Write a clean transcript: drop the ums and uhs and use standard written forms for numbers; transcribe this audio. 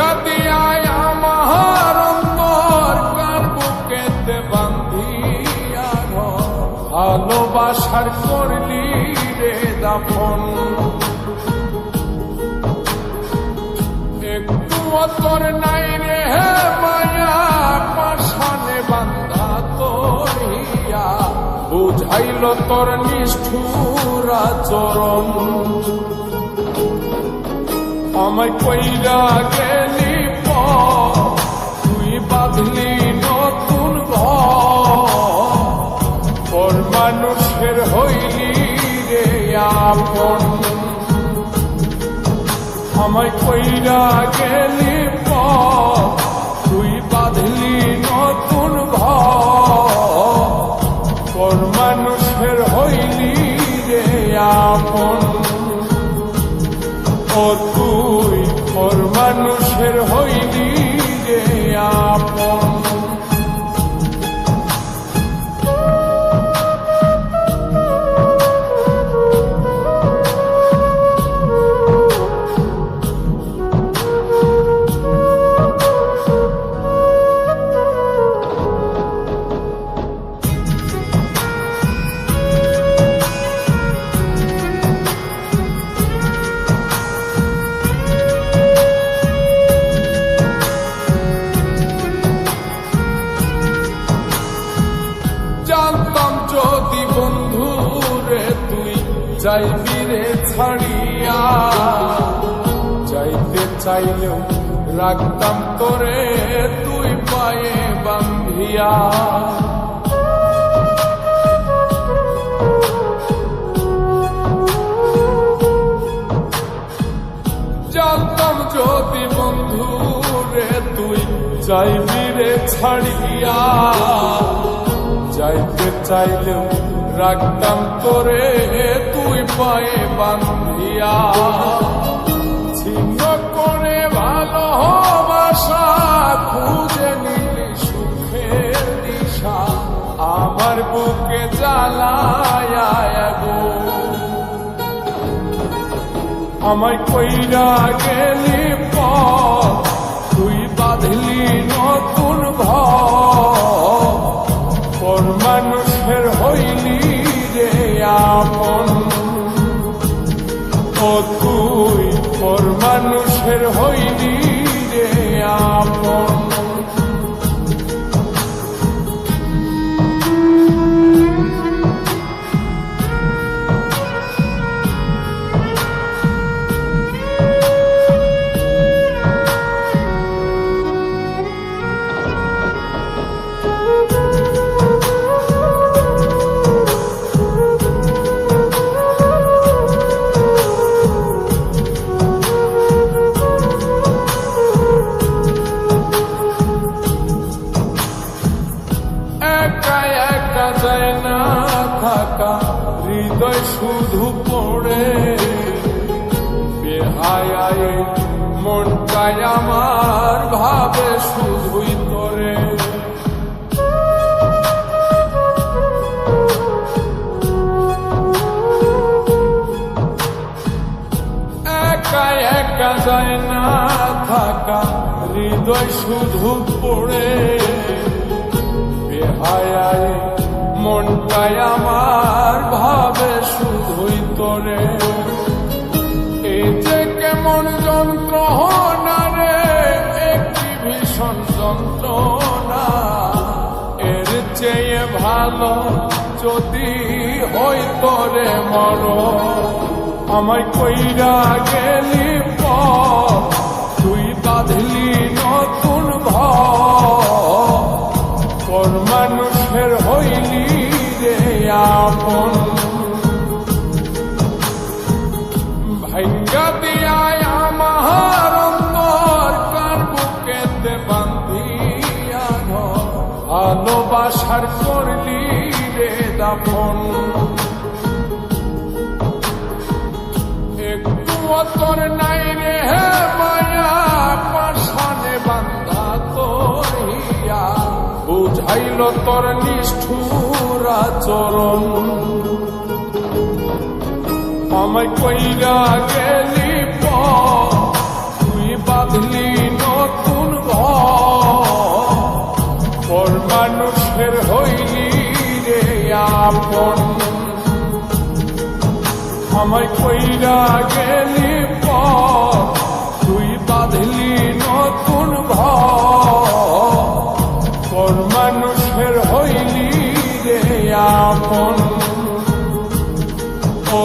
ভাঙ্গা দিয়ায় আমার অন্তর কার বুকেতে বান্ধিয়া ঘর, ভালোবাসার করলি রে দাফন। একটু তোর নাই রে মায়া, পাশানে বান্ধা তোর হিয়া, বুঝাইল তোর নিষ্ঠুর আচরণ। আমায় কইরা গেলি তুই বাঁধলি নতুন ঘর, পর মানুষের হইলি রে আপন। আমায় কইরা গেলি তুই বাঁধলি নতুন ঘর, পর মানুষের হইলি রে আপন। ও তুই পর মানুষের হইলি রে আপন। জানতাম যদি বন্ধু রে তুই যাইবি রে ছাড়িয়া, যাইতে চাইলেও রাখতাম তোরে তুই পায়ে বান্ধিয়া। জানতাম যদি বন্ধু রে তুই যাইবি রে ছাড়িয়া, যাইতে চাইলেও রাখতাম তোরে তুই পায়ে বান্ধিয়া। ছিন্ন করে ভালোবাসা খুঁজে নিলি সুখের দিশা, আমার বুকে জ্বালায় আগুন। আমায় কইরা গেলি তুই বাঁধলি নতুন ঘর, পর মানুষের হইলি রে আপন। ও তুই পর মানুষের হইলি রে আপন। যায় না থাকা হৃদয় শুধু পড়ে, বেহায় মনটাই আমার ভাবে শুধুই করে। একা একা যায় না থাকা হৃদয় শুধু পড়ে, বেহায় মনটাই আমার ভাবে শুধুই তোরে। এই যে কেমন যন্ত্রণা রে, একটি ভীষণ যন্ত্রণা, এর চেয়ে ভালো যদি হই তোরে মর। আমায় কইরা গেলি তুই বাঁধলি নতুন ঘর, পর মানুষের হইলি রে আপন। ভাঙ্গা দিয়ায় আমার অন্তর কার বুকেতে বান্ধিয়া ঘর, ভালোবাসার করলি রে দাফন। একটু তোর নাই রে মায়া, পাশানে বান্ধা তোর হিয়া, বুঝাইল তোর নিষ্ঠুর আচরণ। আমায় কইরা গেলি তুই বাঁধলি আমায় কইরা গেলি পর তুই বাঁধলি নতুন ঘর মানুষের হইলি রে আপন ও